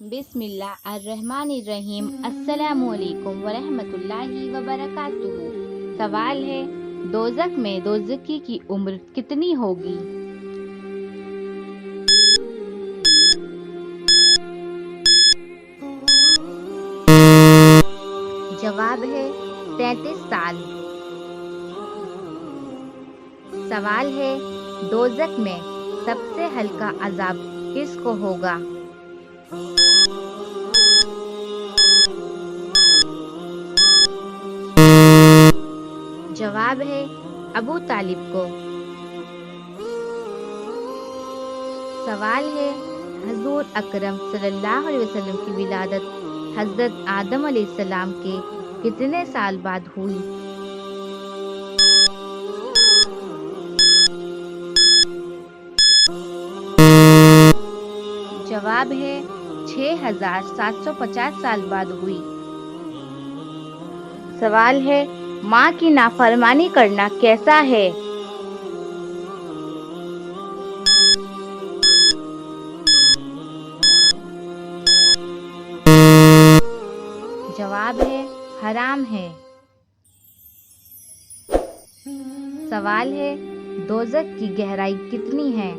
बिस्मिल्लाहिर्रहमानिर्रहीम। अस्सलामुअलैकुम वरहमतुल्लाहि वबरकातुहू। सवाल है, दोज़ख में दोज़खी की उम्र कितनी होगी? जवाब है 33 साल। सवाल है, दोज़ख में सबसे हल्का अज़ाब किसको होगा? जवाब है अबू तालिब को। सवाल है, हज़ूर अकरम सल्लल्लाहु अलैहि वसल्लम की विलादत हज़रत आदम अलैहिस्सलाम के कितने साल बाद हुई? जवाब है 6750 साल बाद हुई। सवाल है, माँ की नाफरमानी करना कैसा है? जवाब है हराम है। सवाल है, दोज़ख की गहराई कितनी है?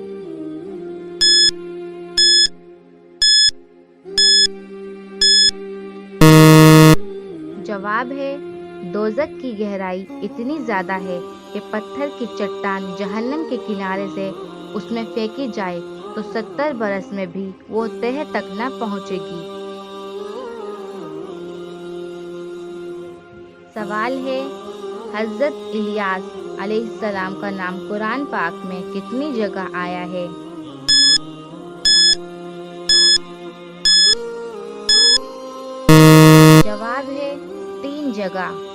जवाब है दोज़ख की गहराई इतनी ज़्यादा है कि पत्थर की चट्टान जहन्नम के किनारे से उसमें फेंकी जाए तो 70 बरस में भी वो तह तक न पहुँचेगी। सवाल है, हज़रत इलियास अलैहिस्सलाम का नाम कुरान पाक में कितनी जगह आया है? जवाब है 3 जगह।